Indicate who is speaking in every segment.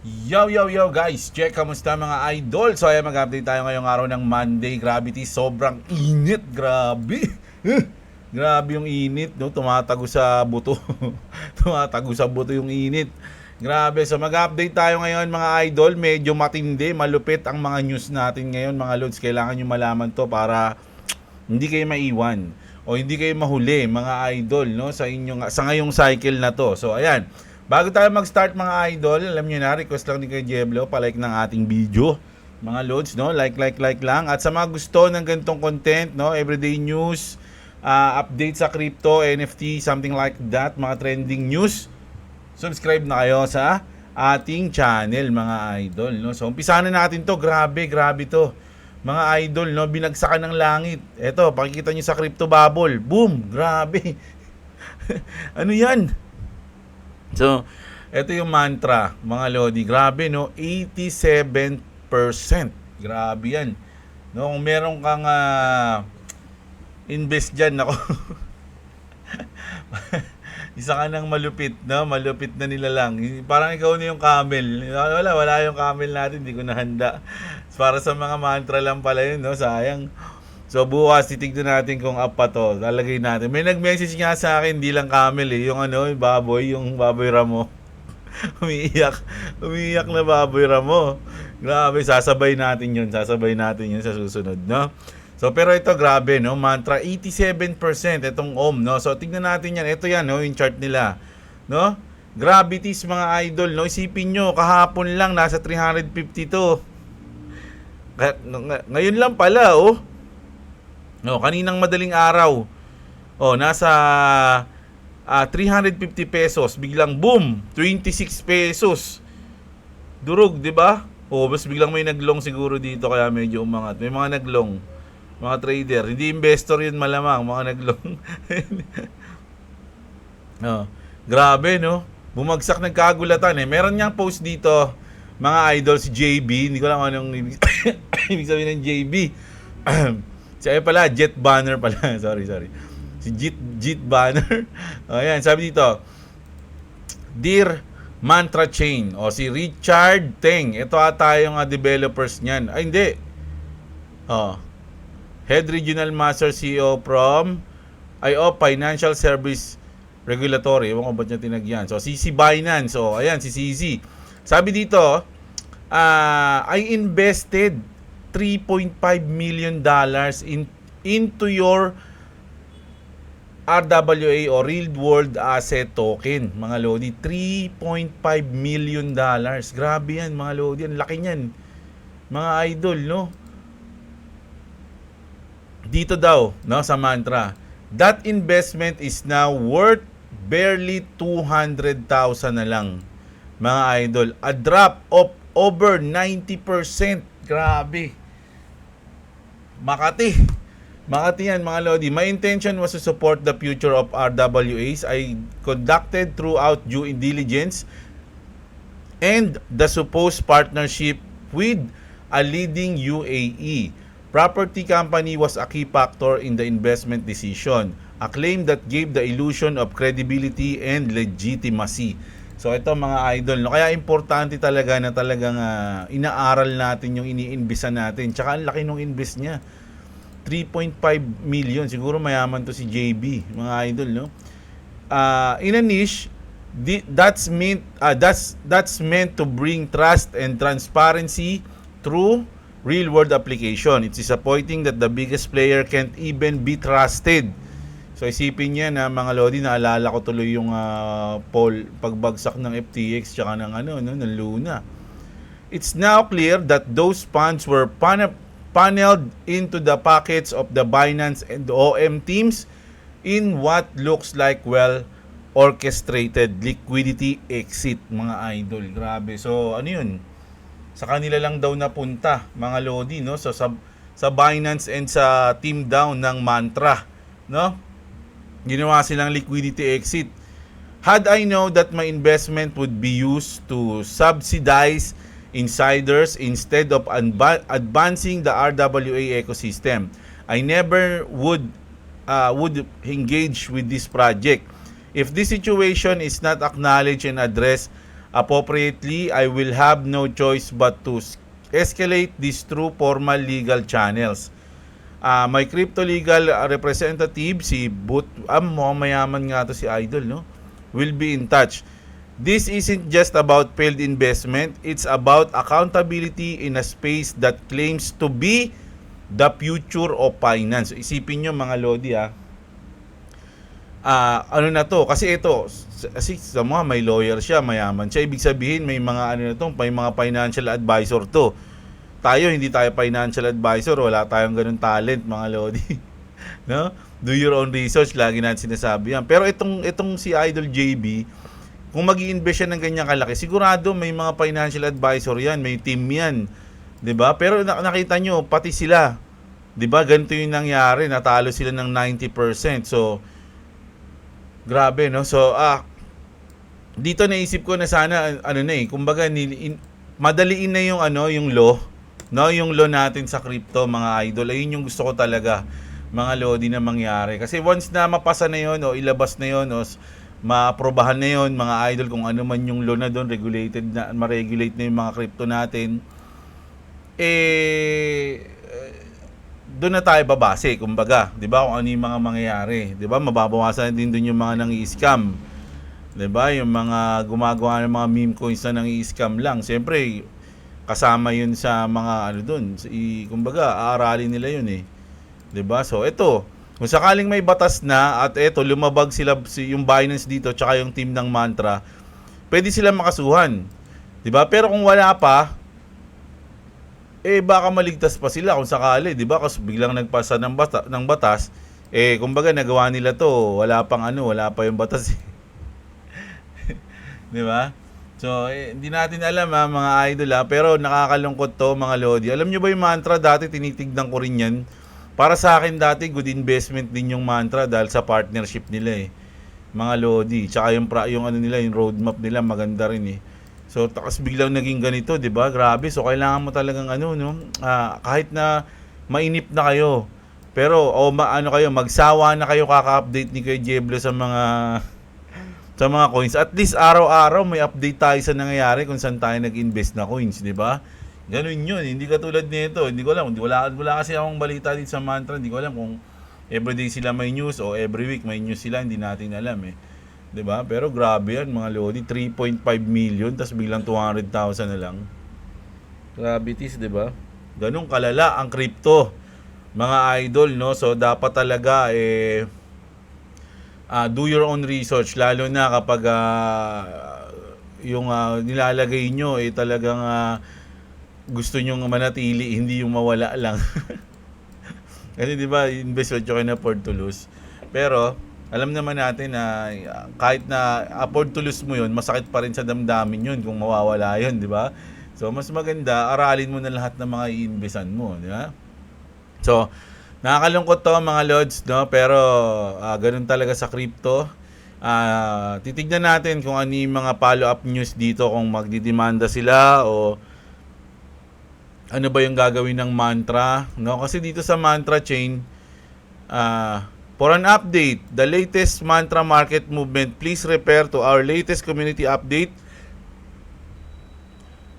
Speaker 1: Yo guys, check, kamusta mga idol? So ayan, mag-update tayo ngayong araw ng Monday. Gravity, sobrang init, grabe. Grabe yung init, no? Tumatago sa buto. Tumatago sa buto yung init. Grabe, so mag-update tayo ngayon mga idol. Medyo matindi, malupit ang mga news natin ngayon mga lods. Kailangan nyo malaman to para hindi kayo maiwan o hindi kayo mahuli mga idol, no, sa ngayong cycle na to. So ayan, bago tayo mag-start mga idol, alam niyo na, request lang ni Kuya Jeblo, palike ng ating video mga lods, no, like lang. At sa mga gusto ng ganitong content, no, everyday news, update sa crypto, NFT, something like that, mga trending news, subscribe na kayo sa ating channel mga idol, no. So umpisahan na natin to. Grabe to mga idol, no, binagsakan ng langit. Eto, pakikita nyo sa crypto bubble, boom, grabe. Ano yan? So eto yung mantra mga lodi, grabe, no, 87%. Grabe yan, no. Kung meron kang invest dyan, ako. Isa ka ng malupit, no? Malupit na nila lang. Parang ikaw na yung camel. Wala yung camel natin, hindi ko nahanda. Para sa mga mantra lang pala yun, no? Sayang. So bukas titignan natin kung up pa to. Lalagay natin. May nag-message nga sa akin, hindi lang camel eh, yung ano, yung baboy ramo. Umiiyak na baboy ramo. Grabe, sasabay natin yun sa susunod, no? So pero ito grabe, no, mantra 87% itong ohm, no. So tingnan natin yan. Ito yan, no, yung chart nila, no. Gravities mga idol, no. Isipin nyo, kahapon lang nasa 352. Ngayon lang pala, oh. No, kaninang madaling araw, oh, nasa 350 pesos, biglang boom, 26 pesos. Durog, 'di ba? Oh, mas biglang may naglong siguro dito kaya medyo umangat. May mga naglong, mga trader, hindi investor yun malamang, mga naglong. Oh, grabe, no? Bumagsak, nagkagulatan eh. Meron niyang post dito, mga idol, si JB. Hindi ko lang anong ibig sabihin ng JB. Siya pala, Jet Banner pala. sorry. Si Jet Banner. Ayan, sabi dito, Dear Mantra Chain, o si Richard Teng. Ito ata yung developers niyan. Ay, hindi. Oh, Head Regional Master CEO from Financial Service Regulatory. Ewan ko ba't niya tinagyan. So, CC Binance. So, ayan, si CC. Sabi dito, I invested $3.5 million into your RWA o Real World Asset Token, mga lodi. $3.5 million. Grabe yan, mga lodi. Ang laki niyan, mga idol, no? Dito daw, no, sa mantra, that investment is now worth barely 200,000 na lang, mga idol. A drop of over 90%. Grabe. Makati yan, mga lodi. My intention was to support the future of RWAs. I conducted throughout due diligence and the supposed partnership with a leading UAE property company was a key factor in the investment decision, a claim that gave the illusion of credibility and legitimacy. So ito mga idol, no, kaya importante talaga na talagang inaaral natin yung iniimbisa natin. Tsaka ang laki nung invest niya, 3.5 million. Siguro mayaman to si JB, mga idol, no. In a niche that's meant to bring trust and transparency through real world application. It's disappointing that the biggest player can't even be trusted. So isipin niya na, mga lodi, naalala ko tuloy yung pagbagsak ng FTX tsaka ng ng Luna. It's now clear that those funds were funneled into the pockets of the Binance and OM teams in what looks like well orchestrated liquidity exit, mga idol. Grabe. So ano yun? Sa kanila lang daw napunta, mga lodi, no? So sa Binance and sa team down ng mantra, no? Ginawa silang liquidity exit. Had I know that my investment would be used to subsidize insiders instead of advancing the RWA ecosystem, I never would engage with this project. If this situation is not acknowledged and addressed, Appropriately, I will have no choice but to escalate this through formal legal channels. My crypto legal representative, si mayaman nga to si Idol, no? Will be in touch. This isn't just about failed investment, it's about accountability in a space that claims to be the future of finance. Isipin nyo mga Lodi, ano na to, kasi ito, kasi sa mga may lawyer siya, mayaman siya, ibig sabihin may mga ano na to, may mga financial advisor to. Tayo, hindi tayo financial advisor, wala tayong ganun talent mga Lodi. No? Do your own research, lagi natin sinasabi yan. Pero itong si Idol JB, kung mag-i-invest siya ng ganyang kalaki, sigurado may mga financial advisor yan, may team yan. 'Di ba? Pero nakita nyo, pati sila, 'di ba? Ganito yung nangyari, natalo sila ng 90%. So grabe, no? So dito naisip ko na sana kumbaga madaliin na yung yung law, no? Yung law natin sa crypto, mga idol. Ayun yung gusto ko talaga, mga Lodi, na mangyari. Kasi once na mapasa na yon o ilabas na yon o maaprobahan na yon, mga idol, kung ano man yung law na doon, regulated na, ma-regulate na yung mga crypto natin, doon na tayo babase, kumbaga, 'di ba? Kung ano yung mga mangyayari, 'di ba? Mababawasan din doon yung mga nang-i-scam, 'di ba? Yung mga gumagawa ng mga meme coins na nang-i-scam lang. Siyempre, kasama yun sa mga doon. Kumbaga, aaralin nila yun 'Di ba? So, ito, kung sakaling may batas na at ito lumabag yung Binance dito tsaka yung team ng Mantra, pwede sila makasuhan. 'Di ba? Pero kung wala pa, baka maligtas pa sila kung sakali, 'di ba? Kasi biglang nagpasa ng batas, kumbaga nagawa nila 'to, wala pa yung batas. 'Di ba? So, hindi natin alam mga idol pero nakakalungkot 'to, mga Lodi. Alam niyo ba yung Mantra dati, tinitignan ko rin 'yan. Para sa akin dati, good investment din yung Mantra dahil sa partnership nila mga Lodi. Tsaka yung nila, yung roadmap nila maganda rin So, takas biglang naging ganito, 'di ba? Grabe. So, kailangan mo talagang kahit na mainip na kayo. Pero magsawa na kayo kaka-update ni Kuya Jeblo sa mga coins. At least araw-araw may update tayo sa nangyayari kung saan tayo nag-invest na coins, 'di ba? Ganun yun. Hindi katulad nito. Hindi ko alam. Wala kasi akong balita dito sa Mantra. Hindi ko alam kung everyday sila may news o every week may news sila. Hindi natin alam 'Di ba? Pero grabe yan, mga Lodi. 3.5 million tapos biglang 200,000 na lang. Grabe 'di ba? Ganun kalala ang crypto, mga idol, no? So dapat talaga do your own research, lalo na kapag yung nilalagay nyo talagang gusto nyo manatili, hindi yung mawala lang. Kasi 'di ba, invest what you can afford to lose. Pero alam naman natin na kahit na afford to lose mo 'yun, masakit pa rin sa damdamin 'yun kung mawawala 'yun, 'di ba? So mas maganda aralin mo na lahat ng mga i-investan mo, 'di ba? So nakakalungkot 'to, mga Lods, no? Pero ganun talaga sa crypto. Titignan natin kung ano yung mga follow-up news dito, kung magdidemanda sila o ano ba yung gagawin ng Mantra, no? Kasi dito sa Mantra chain, for an update, the latest Mantra market movement, please refer to our latest community update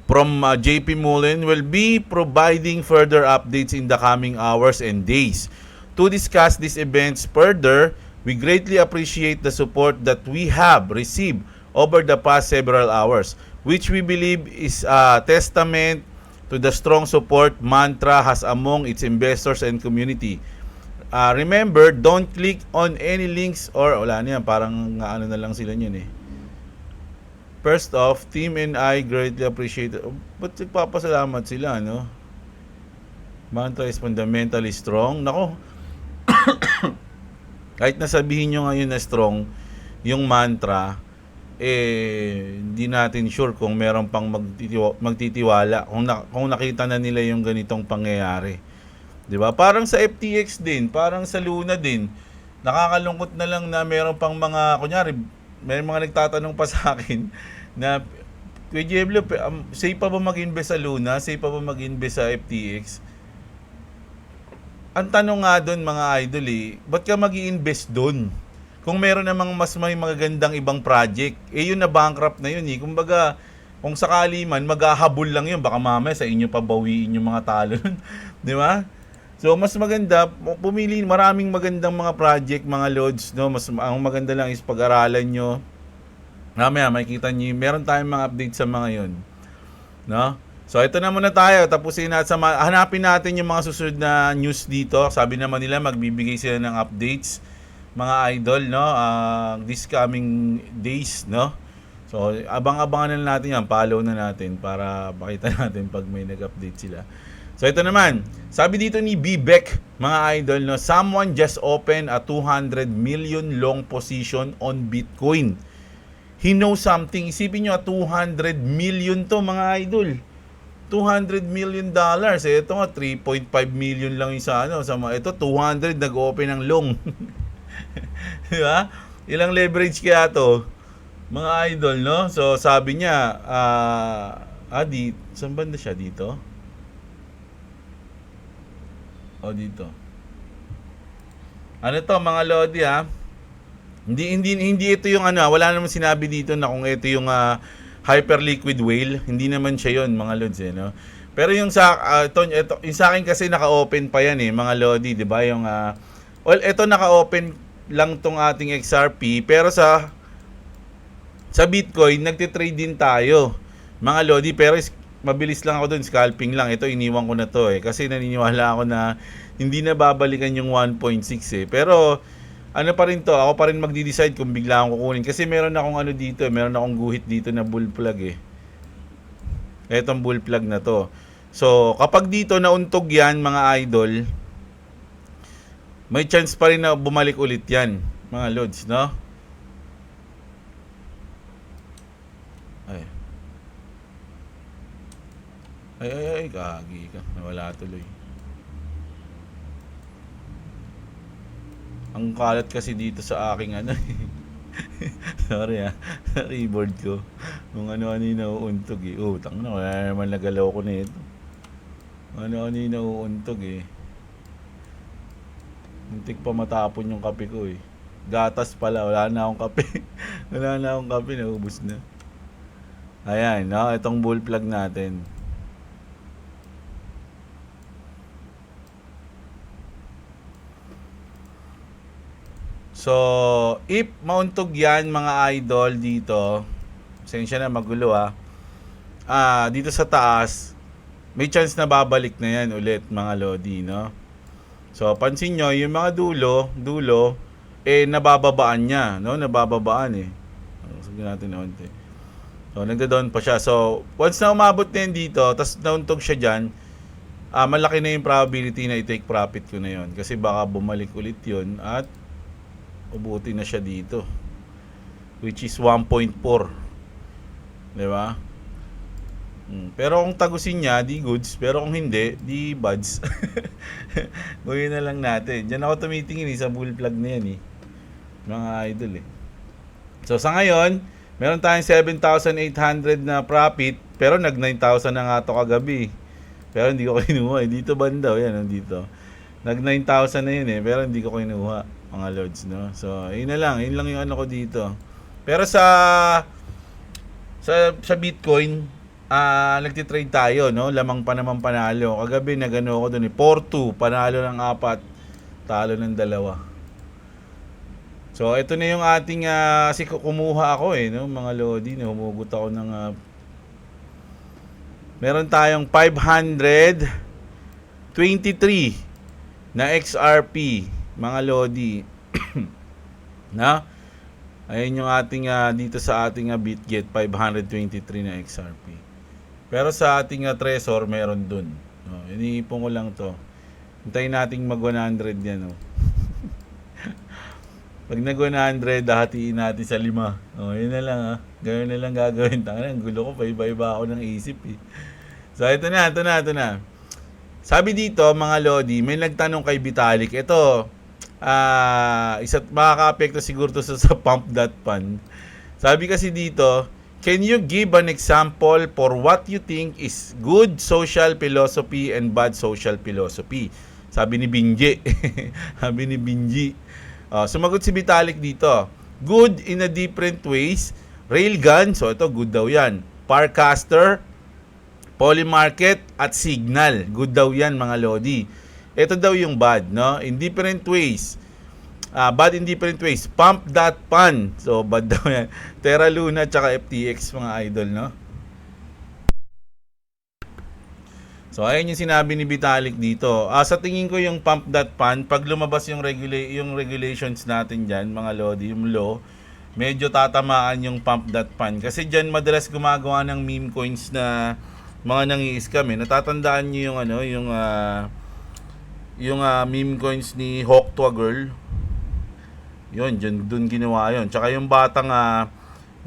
Speaker 1: from JP Mullen. Will be providing further updates in the coming hours and days. To discuss these events further, we greatly appreciate the support that we have received over the past several hours, which we believe is a testament to the strong support Mantra has among its investors and community. Remember, don't click on any links or wala na yan, parang ano na lang sila yun First off, team and I greatly appreciate it. Ba't nagpapasalamat sila, no? Mantra is fundamentally strong. Nako, kahit nasabihin nyo ngayon na strong yung Mantra, hindi natin sure kung meron pang magtitiwala kung nakita na nila yung ganitong pangyayari. 'Di ba? Parang sa FTX din, parang sa Luna din. Nakakalungkot na lang na meron pang mga, kunyari, may mga nagtatanong pa sa akin na, Kuya Jeblo, safe pa ba mag-invest sa Luna? Safe pa ba mag-invest sa FTX? Ang tanong nga doon, mga idol, ba't ka mag-i-invest doon? kung meron namang mas may magagandang ibang project, yun na bankrupt na yun eh. Kumbaga, kung sakali man, maghahabol lang yun. Baka mamaya sa inyo pabawiin yung mga talo. Di ba? So, mas maganda, pumili, maraming magandang mga project, mga loads, no? Ang maganda lang is pag-aralan nyo. Mamaya, makikita nyo, meron tayong mga update sa mga yun. No? So, ito na muna tayo. Tapusin natin, hanapin natin yung mga susunod na news dito. Sabi naman nila, magbibigay sila ng updates, mga idol, no? This coming days, no? So, abang-abangan na natin yan. Follow na natin para makita natin pag may nag-update sila. So, ito naman. Sabi dito ni B-Beck, mga idol, no? Someone just opened a 200 million long position on Bitcoin. He knows something. Isipin nyo, 200 million to, mga idol. $200 million. Ito nga, 3.5 million lang yung sa ano. Ito, 200 nag-open ng long. Diba? Ilang leverage kaya to? Mga idol, no? So, sabi niya, saan banda siya dito? Dito. Ano to, mga lodi, ha? Hindi ito yung ano, wala naman sinabi dito na kung ito yung hyperliquid whale. Hindi naman siya yon, mga lods, no? Pero yung yung sa akin kasi naka-open pa yan, mga lodi, 'di ba? Yung ito naka-open lang tong ating XRP, pero sa Bitcoin nagte-trade din tayo, mga lodi, pero mabilis lang ako doon, scalping lang. Ito iniwan ko na to kasi naniniwala ako na hindi na babalikan yung 1.6 Pero ano pa rin to, ako pa rin magdi-decide kung bigla akong kukunin. Kasi meron akong ano dito, meron akong guhit dito na bull plug Etong bull plug na to. So, kapag dito nauntog yan, mga idol, may chance pa rin na bumalik ulit yan, mga lods, no? Ay, kagi ka. Nawala tuloy. Ang kalat kasi dito sa aking ano. Sorry keyboard ko. Kung ano-ano yung nauuntog tangina, wala naman nagalaw ko na ito. Ano-ano yung nauuntog Muntik pa matapon yung kape ko Gatas pala, wala na akong kape. Wala na akong kape, naubos na. Ayan, no? Itong bull plug natin. So, if mauntog yan, mga idol, dito, pasensya na, magulo dito sa taas, may chance na babalik na yan ulit, mga lodi, no? So, pansin nyo, yung mga dulo, nabababaan niya, no? Nabababaan Sabihin natin na unti. So, nagda-down pa siya. So, once na umabot na yan dito, tapos nauntog siya dyan, malaki na yung probability na i-take profit ko na yon. Kasi baka bumalik ulit yun at ubuti na siya dito, which is 1.4, di ba? Pero kung tagusin niya, di goods. Pero kung hindi, di buds. Gawin na lang natin. Diyan ako tumitingin sa bull plug na yan mga idol So sa ngayon, meron tayong 7,800 na profit, pero nag 9,000 na nga to kagabi. Pero hindi ko kinuha dito banda, yan dito. Nag 9,000 na yun pero hindi ko kinuha, mga lods, no? So, yun lang yung ano ko dito. Pero sa Bitcoin, nagtitrade tayo, no? Lamang pa naman panalo. Kagabi nagano ako doon 4-2, panalo ng 4, talo ng 2. So, ito na yung ating kasi kumuha ako no, mga lodi, no? Humugot ako ng meron tayong 523 na XRP, mga lodi. Na? Ayun yung ating dito sa ating BitGet, 523 na XRP. Pero sa ating Trezor, meron dun. Iniipon ko lang to. Hintayin nating mag 100 yan. Pag nag 100, hatiin natin sa 5. Yun na lang Ganoon na lang gagawin. Ang gulo ko, iba-iba ako ng isip So ito na. Sabi dito, mga lodi, may nagtanong kay Vitalik. Ito, makaka-apekto siguro to sa pump.fund. Sabi kasi dito, can you give an example for what you think is good social philosophy and bad social philosophy? Sabi ni Binji. Sabi ni Binji. Sumagot si Vitalik dito. Good in a different ways. Railgun, so ito good daw yan. Parcaster, Polymarket at Signal. Good daw yan mga Lodi. Ito daw yung bad, no? In different ways. Bad in different ways. Pump.pan. So bad daw yan. Terra Luna tsaka FTX mga idol, no? So ayun yung sinabi ni Vitalik dito. Sa tingin ko yung pump.pan, pag lumabas yung regulations natin diyan, mga Lodi, yung law, medyo tatamaan yung pump.pan kasi diyan madalas gumagawa ng meme coins na mga nangi-scam eh. Natatandaan niyo yung meme coins ni Hawk to a Girl. Yun, doon ginawa yun. Tsaka yung batang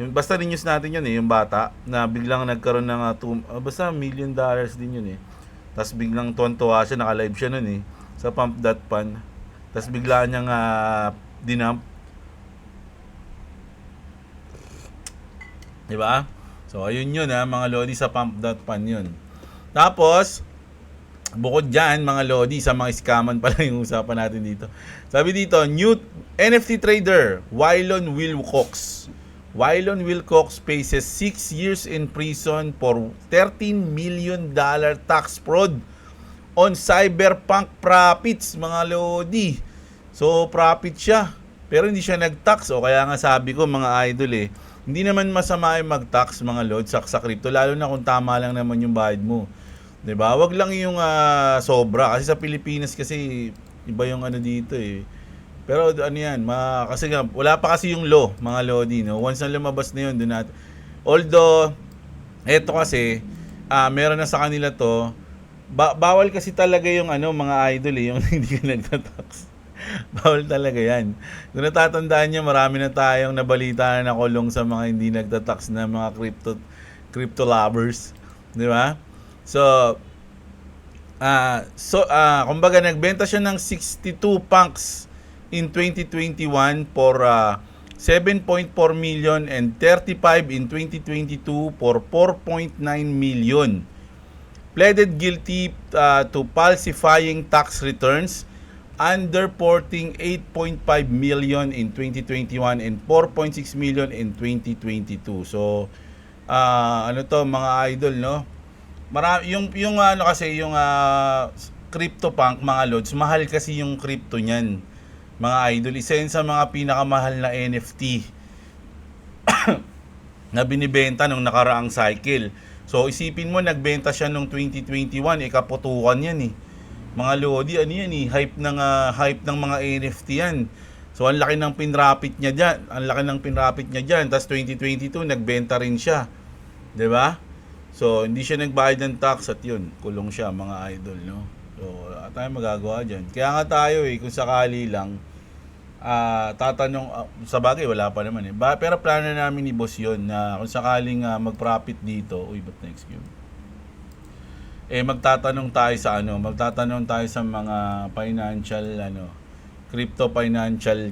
Speaker 1: yung basta news natin yun eh, yung bata na biglang nagkaroon ng basta $1 million din yun eh. Tapos biglang tuwan-tuwa siya, naka-live siya nun eh sa pump.pan. Tapos bigla niyang dinump. Diba? So ayun yun mga Lodi, sa pump.pan yun. Tapos bukod dyan mga Lodi, sa mga scaman pala yung usapan natin dito. Sabi dito, new NFT trader Wylon Wilcox. Wylon Wilcox faces 6 years in prison for $13 million tax fraud on cyberpunk profits mga Lodi. So profit siya, pero hindi siya nag-tax. O kaya nga sabi ko mga idol eh, hindi naman masama yung mag-tax mga Lodi sa crypto, lalo na kung tama lang naman yung bayad mo. 'Di ba? Wag lang yung sobra kasi sa Pilipinas kasi iba yung dito eh. Pero ano yan, kasi nga, wala pa kasi yung law, mga Lodi, no? Once na lumabas na yun, doon natin. Although, eto kasi, meron na sa kanila to, bawal kasi talaga yung mga idol eh, yung hindi ka nagtatax. Bawal talaga yan. Kung natatandaan nyo, marami na tayong nabalita na nakulong sa mga hindi nagtatax na mga crypto lovers. Di ba? So, kumbaga, nagbenta siya ng 62 punks in 2021 for 7.4 million and 35 in 2022 for 4.9 million. Pleaded guilty to falsifying tax returns, underporting 8.5 million in 2021 and 4.6 million in 2022. So mga idol, no? Yung kasi yung CryptoPunk mga Lods, mahal kasi yung crypto niyan. Mga idol, isa yun sa mga pinakamahal na NFT na binibenta nung nakaraang cycle. So isipin mo, nagbenta siya nung 2021, kaputukan yan eh. Mga Lodi, yan eh, hype ng mga NFT yan. So ang laki ng pinrapit niya diyan. Tapos 2022 nagbenta rin siya. 'Di ba? So hindi siya nagbayad ng tax at yun, kulong siya mga idol, no? So, tayo magagawa dyan. Kaya nga tayo kung sakali lang, tatanong, sa bagay wala pa naman eh. Pero plano namin ni boss yun na kung sakaling mag-profit dito, ba't next cube? Magtatanong tayo sa mga financial, crypto financial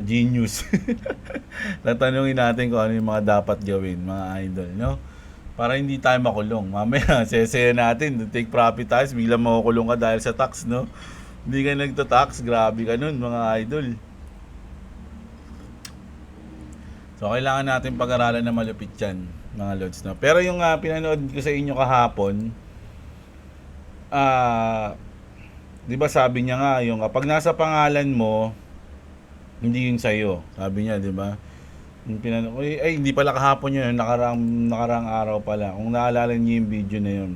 Speaker 1: genius. Tatanungin natin kung ano yung mga dapat gawin, mga idol, no? Para hindi tayo makulong. Mamaya, sesaya natin, take profit tayo, biglang makukulong ka dahil sa tax, no? Hindi ka nagta-tax, grabe ka nun, mga idol. So, kailangan natin pag-aralan na malupit yan, mga Lods, no? Pero yung pinanood ko sa inyo kahapon, di ba sabi niya nga, yung kapag nasa pangalan mo, hindi yun sa'yo. Sabi niya, di ba? Hindi pala kahapon yun, nakaraang araw pala. Kung naalala niyo yung video na yun.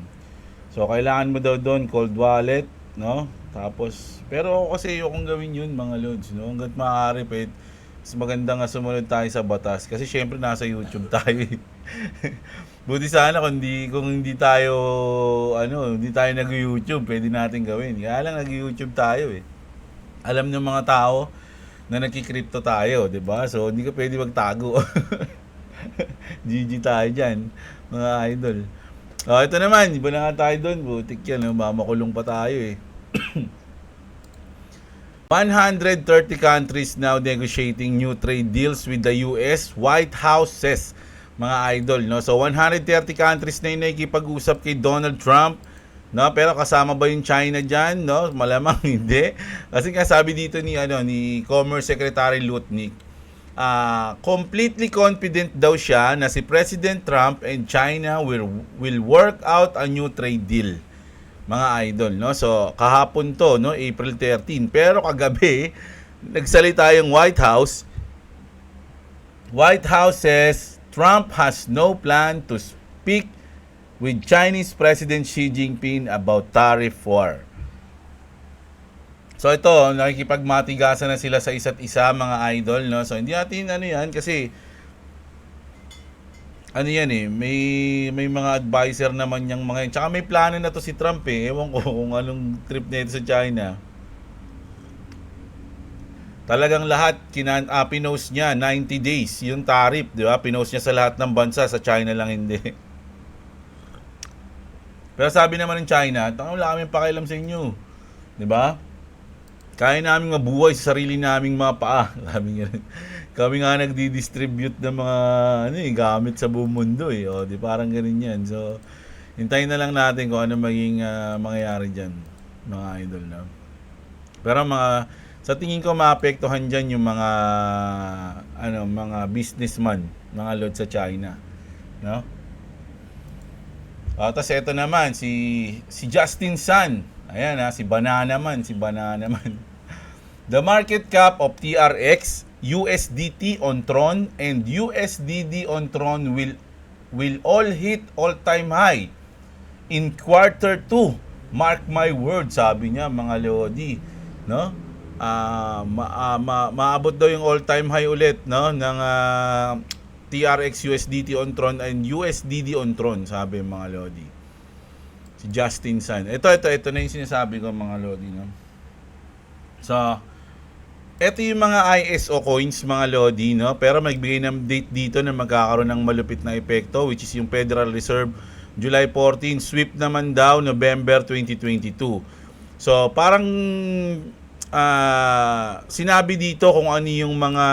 Speaker 1: So, kailangan mo daw doon cold wallet, no? Tapos, pero kasi ayokong gawin yun, mga Lods, no? Hanggat maaari, mas maganda nga sumunod tayo sa batas. Kasi syempre nasa YouTube tayo. Buti sana kung hindi tayo nag-YouTube, pwede natin gawin. Kaya lang nag-YouTube tayo eh. Alam ng mga tao na nagki-crypto tayo, 'di ba? So hindi ka pwede magtago. GG tayo diyan, mga idol. Ito naman, iba na nga tayo doon. Butik yan, mamakulong pa tayo eh. 130 countries now negotiating new trade deals with the US White House says, mga idol, no? So 130 countries na yung nakikipag-usap kay Donald Trump No, pero kasama ba yung China diyan, no? Malamang hindi. Kasi nga sabi dito ni Commerce Secretary Lutnick, completely confident daw siya na si President Trump and China will work out a new trade deal. Mga idol, no? So, kahapon to, no, April 13. Pero kagabi, nagsalita yung White House. White House says Trump has no plan to speak with Chinese President Xi Jinping about tariff war. So ito, nakikipagmatigasan na sila sa isa't isa, mga idol, no? So hindi natin yan kasi may mga advisor naman yang mga yun. Tsaka may plano na to si Trump eh. Ewan ko kung anong trip nito sa China. Talagang lahat pinost niya 90 days yung tariff, di ba? Pinost niya sa lahat ng bansa, sa China lang hindi. Pero sabi naman ng China, wala kaming pakialam sa inyo. 'Di ba? Kaya namin mabuhay sa sarili naming mga paa. Sabi niya. Kami nga nagdi-distribute ng mga gamit sa buong mundo eh. O, di parang ganun 'yan. So, hintayin na lang natin kung ano maging mangyayari diyan, mga idol na. Pero sa tingin ko maapektuhan diyan yung mga businessman, mga lord sa China, no? Tapos ito naman, si Justin Sun. Ayan si Banana Man. The market cap of TRX, USDT on Tron, and USDD on Tron will all hit all-time high in quarter 2. Mark my word, sabi niya, mga Lodi. No? Maabot daw yung all-time high ulit, no, ng TRX USDT on Tron and USDD on Tron, sabi mga Lodi. Si Justin Sun. Ito na yung sinasabi ko, mga Lodi, no? So, ito yung mga ISO coins, mga Lodi, no? Pero magbigay ng date dito na magkakaroon ng malupit na epekto, which is yung Federal Reserve July 14, sweep naman daw November 2022. So, parang sinabi dito kung ano yung mga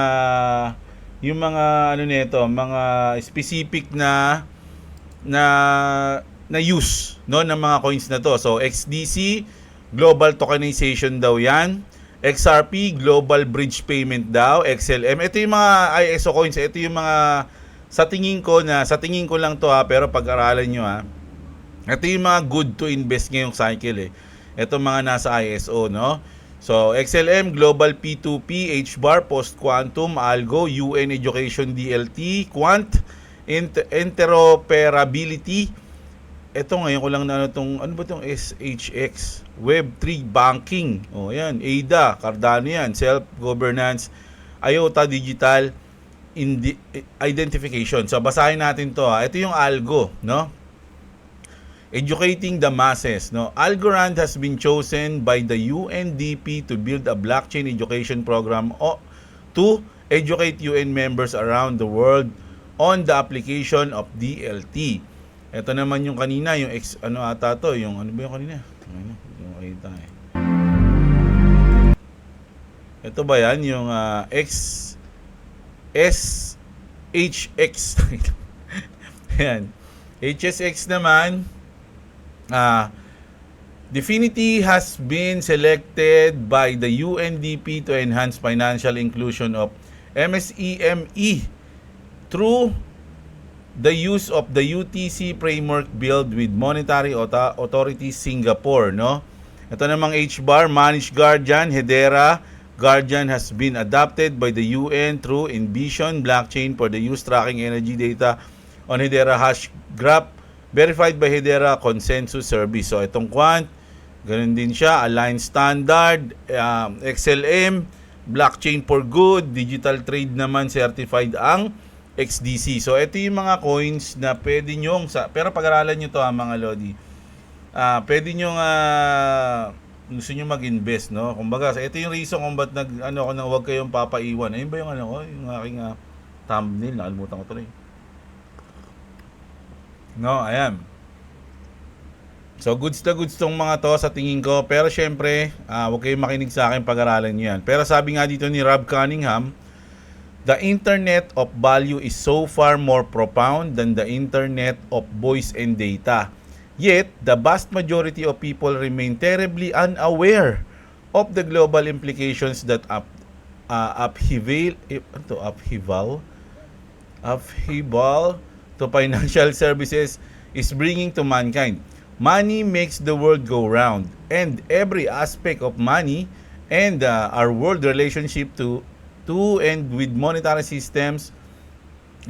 Speaker 1: mga specific na use, no, ng mga coins na to. So XDC, global tokenization daw 'yan. XRP, global bridge payment daw. XLM, ito yung mga ISO coins. Ito yung mga sa tingin ko lang to pero pag-aralan nyo ito yung mga good to invest ngayong cycle eh. Ito mga nasa ISO, no? So, XLM, Global P2P, HBAR, Post-Quantum, Algo, UN Education DLT, Quant, Interoperability. Ito ngayon ko lang ano ba itong SHX? Web3 Banking. O yan, ADA, Cardano yan, Self-Governance, IOTA Digital Identification. So, basahin natin to Ito yung Algo, no? Educating the masses, no? Algorand has been chosen by the UNDP to build a blockchain education program to educate UN members around the world on the application of DLT. Ito naman yung kanina, yung ano ba yung kanina? Ito ba yan? Yung SHX. Yan. HSX naman, Definity has been selected by the UNDP to enhance financial inclusion of MSEME through the use of the UTC framework built with Monetary Authority Singapore, no? Ito namang HBAR, Managed Guardian, Hedera. Guardian has been adopted by the UN through Envision blockchain for the use tracking energy data on Hedera hash graph verified by Hedera Consensus Service. So itong Quant, ganun din siya, Align Standard, XLM, Blockchain for Good, Digital Trade naman certified ang XDC. So ito yung mga coins na pwede nyong, pero pag-aralan nyo to mga Lodi, pwede nyong gusto nyo mag-invest, no? Kumbaga, ito yung reason kung ba't huwag kayong papaiwan. Ayun ba yung yung aking thumbnail, nakalimutan ko tuloy. No, ayan. So, goods tong mga to sa tingin ko. Pero syempre, huwag kayong makinig sa akin, pag-aralan nyo yan. Pero sabi nga dito ni Rob Cunningham, the internet of value is so far more profound than the internet of voice and data. Yet, the vast majority of people remain terribly unaware of the global implications that upheaval to financial services is bringing to mankind. Money makes the world go round, and every aspect of money and our world relationship to and with monetary systems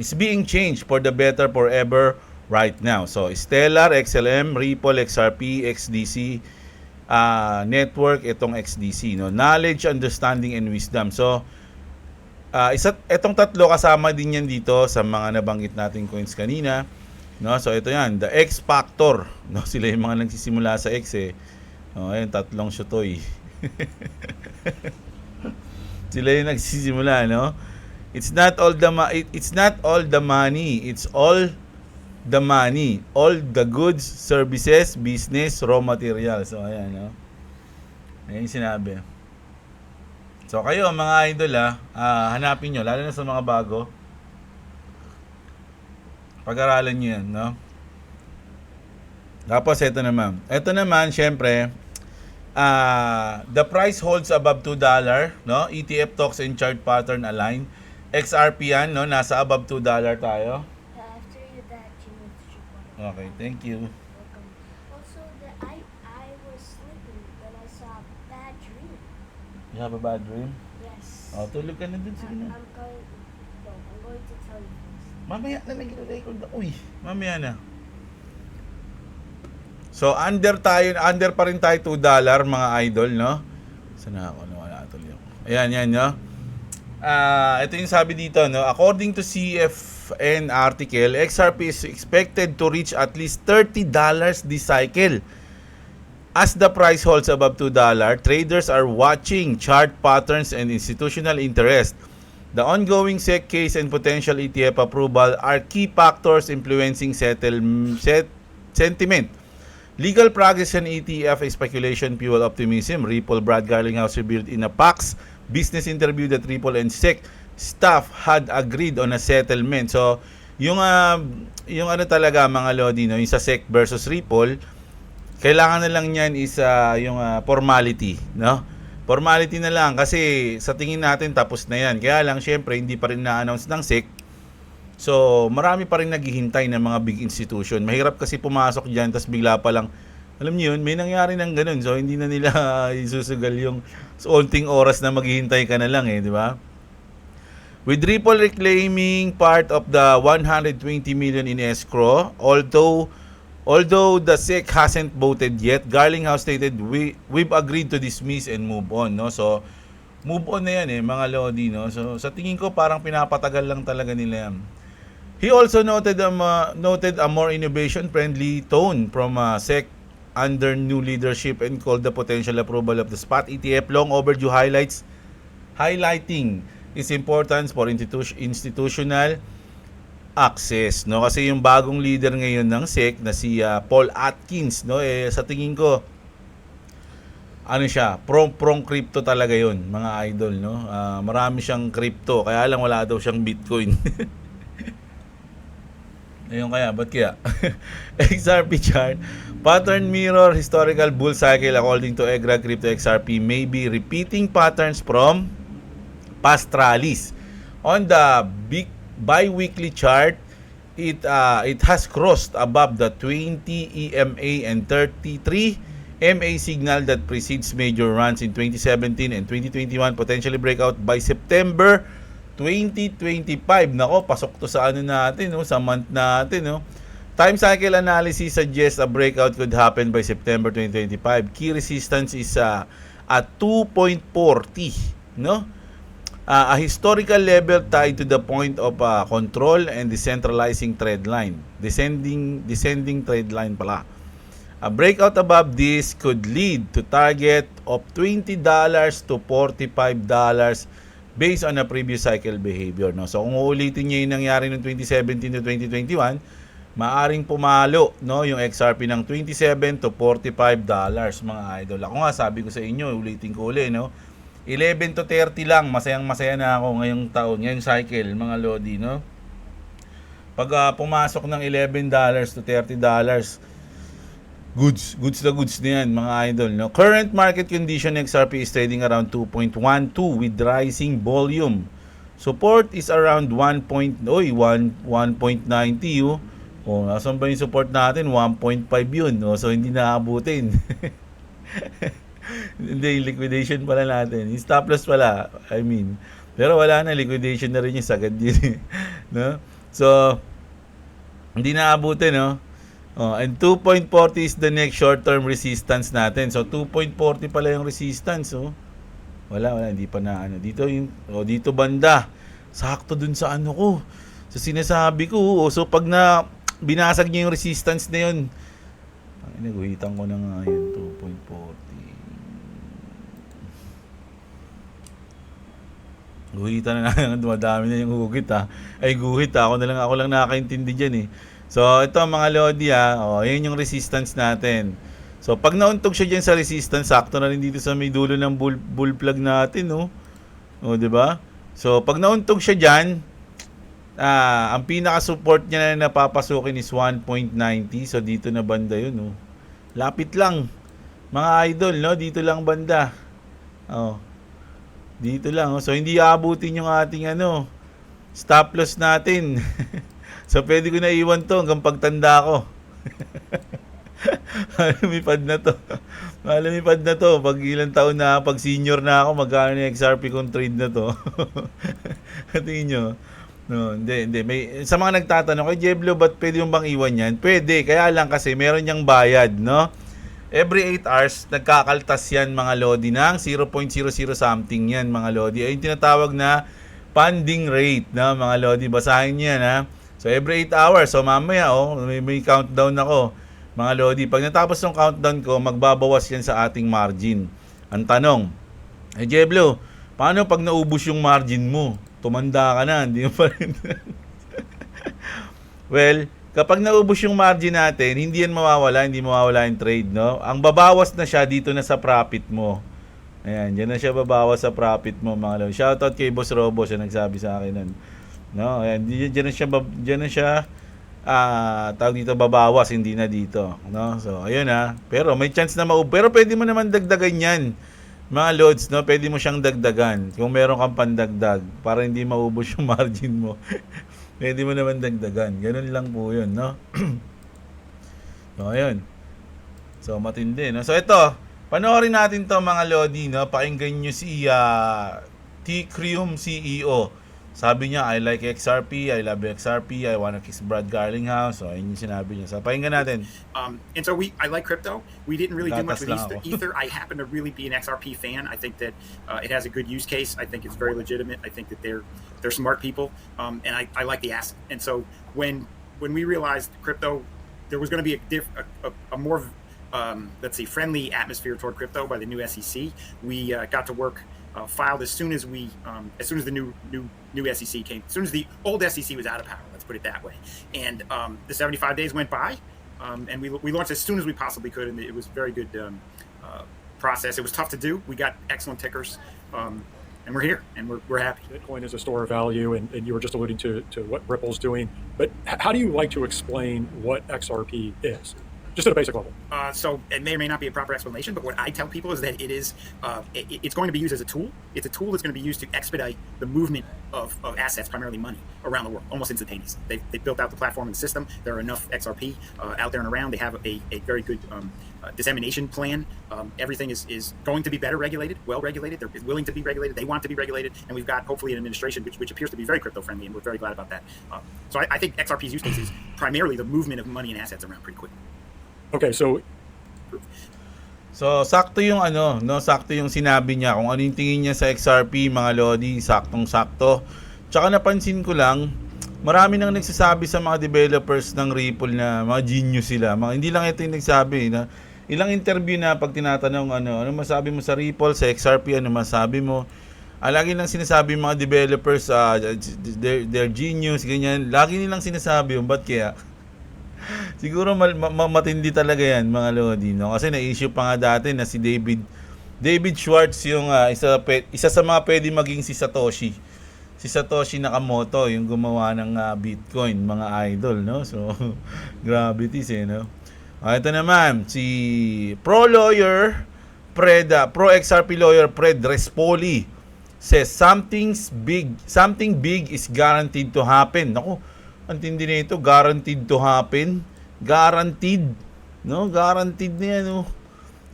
Speaker 1: is being changed for the better forever right now. So, Stellar, XLM, Ripple, XRP, XDC, network, itong XDC, no? Knowledge, understanding, and wisdom. So, itong tatlo kasama din yan dito sa mga nabanggit nating coins kanina. No? So, ito yan, the X Factor. No? Sila yung mga nagsisimula sa X eh. No, ayun, tatlong shutoy. Sila yung nagsisimula, no? It's not all the money, it's all the money, all the goods, services, business, raw materials. So ayan, no. Ayan yung sinabi. So kayo mga idol hanapin nyo, lalo na sa mga bago. Pag-aralan nyo yan, no. Tapos ito naman syempre, the price holds above $2, no? ETF talks and chart pattern align. XRP yan, no? Nasa above $2 tayo.
Speaker 2: After you that, you need to check one.
Speaker 1: Okay, thank you.
Speaker 2: Welcome. Also, I was sleeping when I saw a bad dream.
Speaker 1: You have a bad dream?
Speaker 2: Yes.
Speaker 1: Oh, tulog ka na dun. Sige na.
Speaker 2: I'm going to tell you first.
Speaker 1: Mamaya na nag-record na. Uy, mamaya na. So, under pa rin tayo $2, mga idol, no? Sana ako, wala tuloy ako. Ayan, yan, no? Ito yung sabi dito, no? According to CFN article, XRP is expected to reach at least $30 this cycle. As the price holds above $2, traders are watching chart patterns and institutional interest. The ongoing SEC case and potential ETF approval are key factors influencing sentiment. Legal practice and ETF speculation fuel optimism. Ripple, Brad Garlinghouse revealed in a PAX business interview that Ripple and SEC staff had agreed on a settlement. So, yung ano talaga mga lodi, no, yung sa SEC versus Ripple, kailangan na lang niyan is yung formality, no? Formality na lang kasi sa tingin natin tapos na yan. Kaya lang syempre hindi pa rin na-announce ng SEC. So, marami pa rin naghihintay ng mga big institution. Mahirap kasi pumasok diyan tapos bigla pa lang, alam niyo yun, may nangyari ng ganun. So, hindi na nila isusugal yung unting oras na maghihintay ka na lang di ba? With Ripple reclaiming part of the 120 million in escrow, although the SEC hasn't voted yet, Garlinghouse stated, we've agreed to dismiss and move on, no? So, move on na yan mga lodi, no? So, sa tingin ko parang pinapatagal lang talaga nila yan. He also noted a more innovation-friendly tone from SEC under new leadership and called the potential approval of the spot ETF long overdue highlighting its importance for institutional access, no? Kasi yung bagong leader ngayon ng SEC na si Paul Atkins, no, sa tingin ko ano siya, prong crypto talaga yon mga idol, no? Marami siyang crypto, kaya lang wala daw siyang Bitcoin. Ayun kaya, ba't kaya? XRP chart. Pattern mirror historical bull cycle according to EGRA Crypto XRP may be repeating patterns from past rallies. On the bi-weekly chart, it has crossed above the 20 EMA and 33 MA signal that precedes major runs in 2017 and 2021, potentially breakout by September 2025. Nako, pasok to sa ano natin, no, sa month natin, no. Time cycle analysis suggests a breakout could happen by September 2025. Key resistance is at 2.40, no? A historical level tied to the point of control and decentralizing trend line. Descending trend line pala. A breakout above this could lead to target of $20 to $45 based on a previous cycle behavior, no? So kung uulitin niyo yung nangyari noong 2017 to 2021, maaring pumalo, no, yung XRP ng $27 to $45 mga idol. Ako nga sabi ko sa inyo, ulitin ko uli, no? 11 to 30 lang, masayang-masaya na ako ngayong taon, ngayong cycle, mga lodi, no? Pag pumasok ng $11 to $30, Goods na goods na yan, mga idol, no? Current market condition, XRP is trading around 2.12 with rising volume. Support is around 1.90, oh. Oh, nasan ba yung support natin? 1.5 yun. Oh, so hindi naabutin. Hindi, liquidation pala natin. Yung stop loss pala, I mean. Pero wala na, liquidation na rin yung sagad yun. No? So, hindi naabutin, no? Oh, and 2.40 is the next short-term resistance natin. So, 2.40 pala yung resistance, oh. Wala, hindi pa na ano. Dito yung dito banda. Sakto dun sa ano ko. Sa sinasabi ko. Oh. So pag na binasag niya yung resistance na yun. Ang inaguhitan ko na nga yun, 2.40. Guhitan na nga, dumadami na yung hugit ha. Ay guhit ha, ako lang nakakaintindi dyan eh. So ito mga lodi ha, yun yung resistance natin. So pag nauntog siya dyan sa resistance, sakto na rin dito sa may dulo ng bull plug natin, no? O, di ba? So pag nauntog siya dyan, ang pinaka-support niya na napapasukin is 1.90. So dito na banda yun, no? Lapit lang. Mga idol, no? Dito lang banda. Dito lang, oh. So hindi aabutin yung ating stop loss natin. So pwede ko na iwan to hanggang pagtanda ko. Lumipad na to. Lumipad na to. Pag ilang taon na, pag senior na ako, magkano yung XRP kong trade na to. Tingin nyo. No, hindi. Sa mga nagtatanong, kay Jeblo, ba't pwede yung bang iwan yan? Pwede, kaya lang kasi meron niyang bayad, no? Every 8 hours, nagkakaltas yan mga lodi ng 0.00 something yan mga lodi. Ay yung tinatawag na funding rate, na mga lodi. Basahin niyo yan, ha? So every 8 hours, so mamaya, may countdown ako. Mga lodi, pag natapos ng countdown ko, magbabawas yan sa ating margin. Ang tanong, Jeblo, paano pag naubos yung margin mo? Tumanda ka na, hindi mo pa rin. Well, kapag naubos yung margin natin, hindi yan mawawala, hindi mawawala yung trade, no? Ang babawas na siya dito na sa profit mo. Ayan, dyan na siya babawas sa profit mo, mga lodi. Shoutout kay Boss Robo, siya nagsabi sa akin nun. No, ayan, dyan na siya tawag dito babawas, hindi na dito, no? So ayun pero may chance na pero pwede mo naman dagdagan yan mga loads, no? Pwede mo siyang dagdagan kung meron kang pandagdag para hindi maubos yung margin mo. Pwede mo naman dagdagan, ganun lang po yun, no? So ayun, so matindi, no? So ito, panoorin natin to mga lodi, no? Pakinggan nyo si T-Creum CEO. Sabi niya, I like XRP, I love XRP, I wanna kiss Brad Garlinghouse. So, ayun yung sinabi niya. So, pakinggan natin.
Speaker 3: And so I like crypto. We didn't really do much with Ether. I happen to really be an XRP fan. I think that it has a good use case. I think it's very legitimate. I think that they're smart people, and I like the asset. And so when we realized crypto, there was going to be a more let's say friendly atmosphere toward crypto by the new SEC. We got to work. Filed as soon as the new SEC came, as soon as the old SEC was out of power, let's put it that way. And the 75 days went by, and we launched as soon as we possibly could, and it was a very good process. It was tough to do. We got excellent tickers, and we're here, and we're happy.
Speaker 4: Bitcoin is a store of value, and you were just alluding to what Ripple's doing. But how do you like to explain what XRP is? Just at a basic level.
Speaker 3: So it may or may not be a proper explanation, but what I tell people is that it is it's going to be used as a tool. It's a tool that's going to be used to expedite the movement of assets, primarily money, around the world, almost instantaneously. They built out the platform and the system. There are enough XRP out there and around. They have a very good dissemination plan. Everything is going to be better regulated, well regulated. They're willing to be regulated. They want to be regulated, and we've got hopefully an administration which appears to be very crypto friendly, and we're very glad about that. So I think XRP's use case is primarily the movement of money and assets around pretty quickly.
Speaker 4: Okay, so
Speaker 1: sakto yung sakto yung sinabi niya kung ano yung tingin niya sa XRP, mga lodi, saktong-sakto. Tsaka napansin ko lang, marami nang nagsasabi sa mga developers ng Ripple na mga genius sila. Hindi lang ito yung nagsabi, na ilang interview na pag tinatanong ano masabi mo sa Ripple, sa XRP, ano masabi mo? Lagi lang sinasabi mga developers, they're genius, ganyan. Lagi nilang sinasabi yung ba't kaya? Siguro matindi talaga yan mga lodi, no? Kasi na-issue pa nga dati na si David Schwartz yung isa sa mga pwede maging si Satoshi Nakamoto, yung gumawa ng Bitcoin, mga idol, no? So gravities no? Ito naman, si Pro Lawyer, Pro XRP Lawyer Fred Respoli says something big is guaranteed to happen. Naku, ang tindi na ito, guaranteed to happen. Guaranteed. No, guaranteed na yan. No?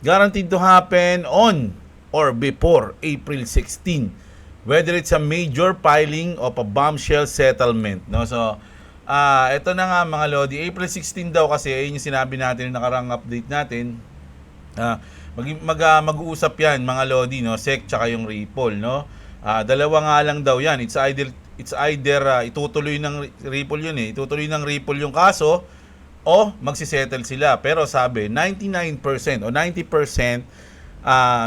Speaker 1: Guaranteed to happen on or before April 16. Whether it's a major filing of a bombshell settlement. No? So, ito na nga mga Lodi, April 16 daw kasi, ayun yung sinabi natin yung nakarang update natin. Mag-uusap yan mga Lodi, no? SEC tsaka yung Ripple, no? Dalawa nga lang daw yan. It's either itutuloy ng Ripple yun eh. Itutuloy ng Ripple yung kaso o magsisettle sila. Pero sabi, 99% o 90%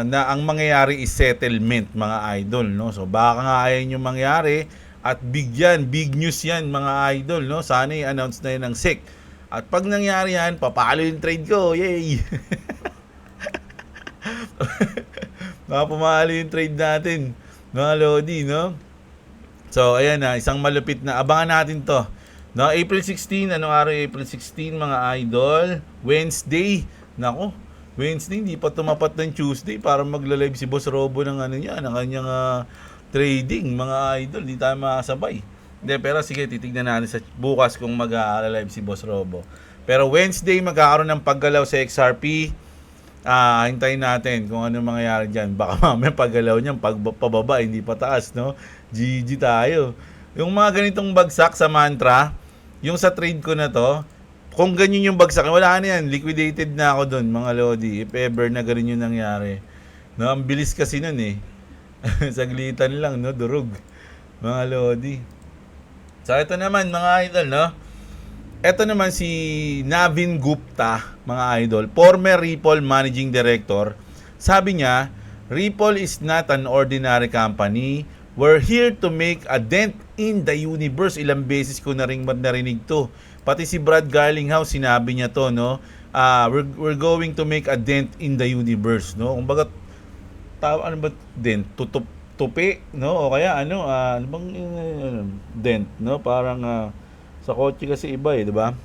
Speaker 1: na ang mangyayari is settlement mga idol, no? So baka nga ayan yung mangyari at big news yan mga idol, no? Sana i-announce na yun ng SEC. At pag nangyari yan, papalo yung trade ko. Yay! Pumalo yung trade natin mga Lodi, no? So ayan na, isang malupit na, abangan natin to, no? April 16, anong araw April 16 mga idol? Wednesday. Nako, Wednesday, hindi pa tumapat ng Tuesday para magla-live si Boss Robo ng ano niya, ng kanyang trading, mga idol. Hindi tayo makasabay. Hindi, pero sige, titignan natin sa bukas kung mag-live si Boss Robo. Pero Wednesday, magkakaroon ng paggalaw sa XRP. Hintayin natin kung ano mangyayari dyan. Baka mamaya paggalaw niyan, pababa, hindi pa taas, no? GG tayo. Yung mga ganitong bagsak sa mantra, yung sa trade ko na to, kung ganyan yung bagsak, wala na yan. Liquidated na ako dun, mga Lodi. If ever na ganun yung nangyari. No, ang bilis kasi nun eh. Saglitan lang, no? Durug. Mga Lodi. So, ito naman, mga idol, no? Ito naman si Navin Gupta, mga idol. Former Ripple Managing Director. Sabi niya, Ripple is not an ordinary company. We're here to make a dent in the universe. Ilang beses ko na rin narinig to. Pati si Brad Garlinghouse, sinabi niya to, no? We're going to make a dent in the universe, no? Kumbaga, ano ba dent? Tupi, no? O kaya ano bang dent, no? Parang sa kotse kasi iba eh, di ba?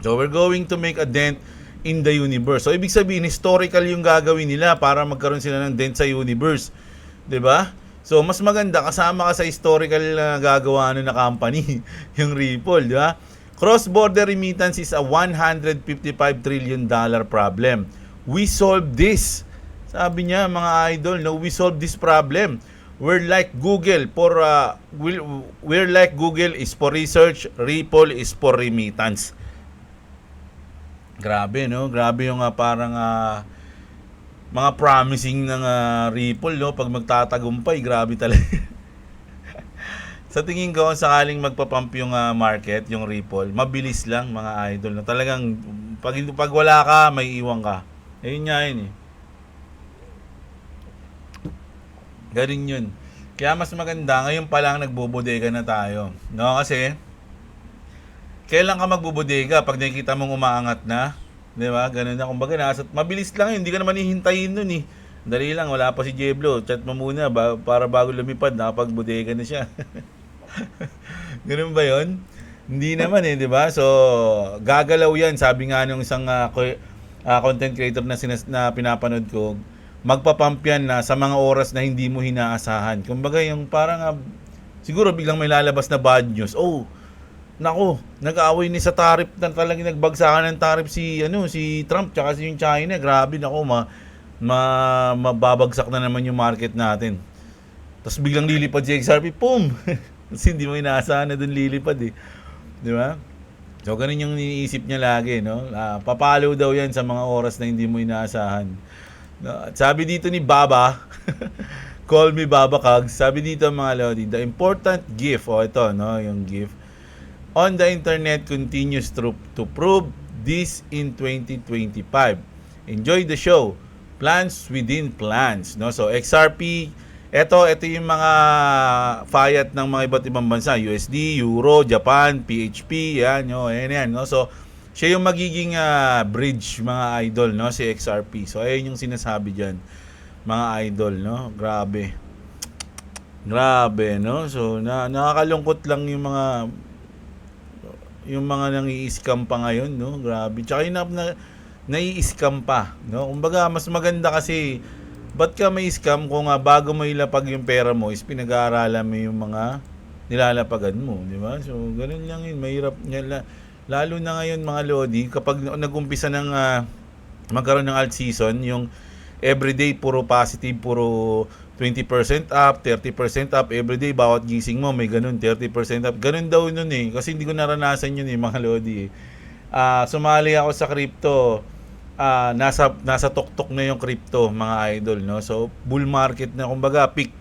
Speaker 1: So, we're going to make a dent in the universe. So, ibig sabihin, historical yung gagawin nila para magkaroon sila ng dent sa universe. Di ba? So, mas maganda, kasama ka sa historical na gagawa na company, yung Ripple, di ba? Cross-border remittance is a $155 trillion problem. We solve this. Sabi niya, mga idol, no, we solve this problem. We're like Google we're like Google is for research, Ripple is for remittance. Grabe, no? Grabe yung parang mga promising ng Ripple, no? Pag magtatagumpay, grabe talaga. Sa tingin ko, sakaling magpapump yung market, yung Ripple, mabilis lang mga idol. No? Talagang, pag wala ka, may iwan ka. Ayun nga yun eh. Ganun yun. Kaya mas maganda, ngayon pa lang nagbubodega na tayo. No? Kasi, kailan ka magbubodega? Pag nakikita mong umaangat na, di ba? Ganun na. Kumbaga, mabilis lang yun. Hindi ka naman hihintayin nun eh. Dali lang, wala pa si Jeblo. Chat mo muna para bago lumipad, nakapagbodega na siya. Ganun ba yun? Hindi naman eh, di ba? So, gagalaw yan. Sabi nga nung isang content creator na pinapanood ko, magpapump yan na sa mga oras na hindi mo hinaasahan. Kumbaga yung parang siguro biglang may lalabas na bad news. Oh, nako, nag-aaway ni sa tariff na talagang nagbagsakan ng tariff si Trump tsaka si yung China. Grabe, nako, mababagsak na naman yung market natin. Tapos biglang lilipad si XRP, pum! Kasi hindi mo inaasahan na dun lilipad eh. Di ba? So, ganun yung iniisip niya lagi, no? Papalo daw yan sa mga oras na hindi mo inaasahan. No? At sabi dito ni Baba, call me Baba Kags, sabi dito mga Lodi, the important gift, ito, no? Yung gift, on the internet continues to prove this in 2025. Enjoy the show. Plans within plans, no? So, XRP, ito yung mga fiat ng mga iba't ibang bansa, USD, Euro, Japan, PHP, yan, no? So, siya yung magiging bridge, mga idol, no? Si XRP. So, ayun yung sinasabi dyan, mga idol, no? Grabe, no? So, nakakalungkot lang yung yung mga nang-i-scam pa ngayon, no? Grabe. Tsaka yung nai-scam pa, no? Kumbaga, mas maganda kasi, ba't ka may scam kung bago mo ilapag yung pera mo is pinag-aaralan mo yung mga nilalapagan mo, di ba? So, ganun lang yun. Mahirap niya. Lalo na ngayon mga Lodi, kapag nag-umpisa ng magkaroon ng alt season, yung everyday puro positive, puro 20% up, 30% up, everyday, bawat gising mo, may ganun, 30% up. Ganun daw nun eh. Kasi hindi ko naranasan yun eh, mga Lodi eh. Sumali ako sa crypto, nasa tuktok na yung crypto, mga idol, no? So, bull market na, kumbaga, peak.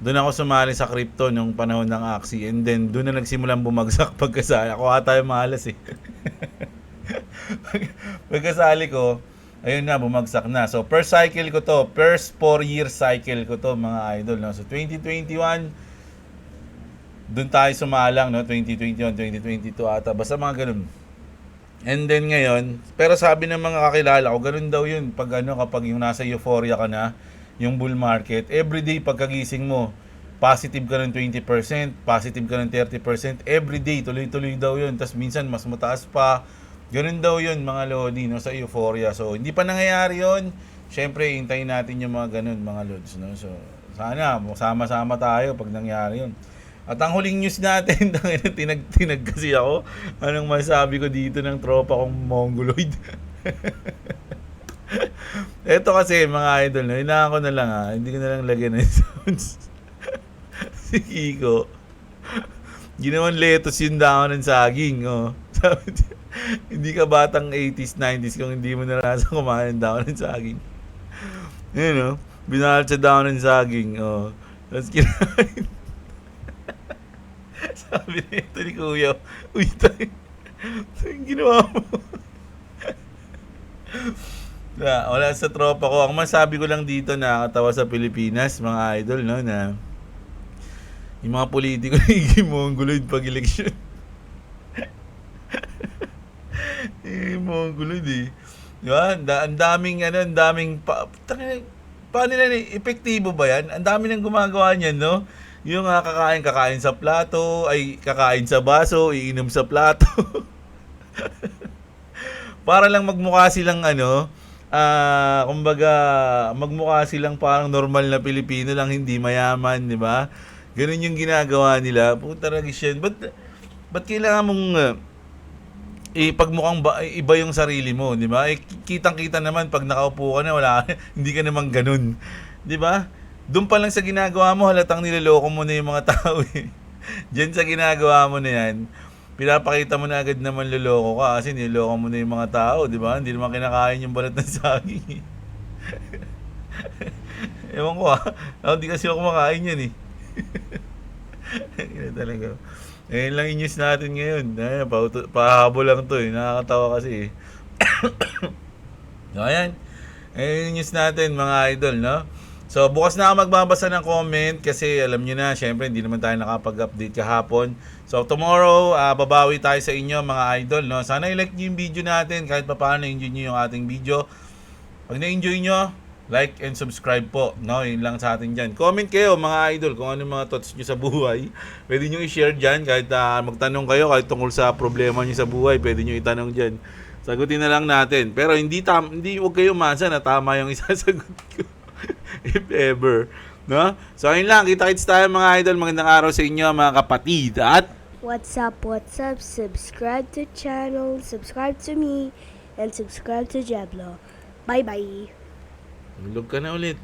Speaker 1: Doon ako sumali sa crypto nung panahon ng Axie, and then doon na nagsimulang bumagsak pagkasali. Ako ata yung malas eh. Pagkasali ko, ayun na, bumagsak na. So, first cycle ko to. First 4-year cycle ko to, mga idol, no? So, 2021, doon tayo sumalang, no? 2021, 2022 ata. Basta mga ganun. And then ngayon, pero sabi ng mga kakilala ko, ganun daw yun pag kapag yung nasa euphoria ka na, yung bull market, everyday pagkagising mo, positive ka ng 20%, positive ka ng 30%, everyday, tuloy-tuloy daw yun. Tapos minsan mas mataas pa. Ganun daw yun, mga Lodi, no, sa euphoria. So, hindi pa nangyayari yun. Siyempre, hintayin natin yung mga ganun, mga Lods, no. So, sana, sama-sama tayo pag nangyari yun. At ang huling news natin, tinag kasi ako. Anong masabi ko dito ng tropa kong Mongoloid? Ito kasi, mga idol, no, hinaan ko na lang hindi ko na lang lagyan ng sounds. Si Kiko, ginawan lettuce yung dahon ng saging, oh. Sabi niya, hindi ka batang 80s, 90s kung hindi mo naranasan kumain ng dahon ng saging. Yun, no, binalot sa dahon ng saging, oh. Tapos kinain. Sabi na ito ni Kuya, uy, tayo, yung ginawa mo. Wala sa tropa ko. Ang masabi ko lang dito, nakakatawa sa Pilipinas, mga idol, no, na yung mga politiko naging Mongoloid pag eleksyon. Mongoloid eh. Diba? Ang daming paano nila, epektibo ba yan? Ang dami nang gumagawa niyan, no? Yung kakain sa plato, ay kakain sa baso, iinom sa plato. Para lang magmukha silang kumbaga, magmukha silang parang normal na Pilipino lang, hindi mayaman, di ba? Ganun yung ginagawa nila. Puta ragis yan. Ba't kailangan mong pagmukhang iba yung sarili mo, di ba? Kitang-kita naman pag nakaupo ka na, hindi ka naman ganun. Di ba? Doon pa lang sa ginagawa mo, halatang niloloko mo na yung mga tao eh. Diyan sa ginagawa mo na yan, pinapakita mo na agad naman loloko ka kasi niloloko mo na yung mga tao, di ba? Hindi naman kinakain yung balat ng saging. Ewan ko hindi kasi ako kumakain yan eh. Ganun talaga. Ayun lang yung news natin ngayon. Pahabol lang to eh. Nakakatawa kasi eh. So ayan. Ayun yung news natin, mga idol, no? So, bukas na ako magbabasa ng comment kasi alam nyo na, syempre, hindi naman tayo nakapag-update kahapon. So, tomorrow, babawi tayo sa inyo, mga idol, no? Sana i-like nyo yung video natin kahit pa paano enjoy nyo yung ating video. Pag na-enjoy nyo, like and subscribe po, no? Yun lang sa atin dyan. Comment kayo, mga idol, kung ano yung mga thoughts nyo sa buhay. Pwede nyo i-share dyan, kahit magtanong kayo, kahit tungkol sa problema nyo sa buhay, pwede nyo itanong dyan. Sagutin na lang natin. Pero hindi huwag kayo umasa na tama yung isasagot ko. If ever, no? So ayun lang, kita-kits tayo mga idol. Magandang araw sa inyo, mga kapatid. At
Speaker 2: What's up? Subscribe to channel, subscribe to me, and subscribe to Jablo. Bye-bye.
Speaker 1: tulog ka na ulit.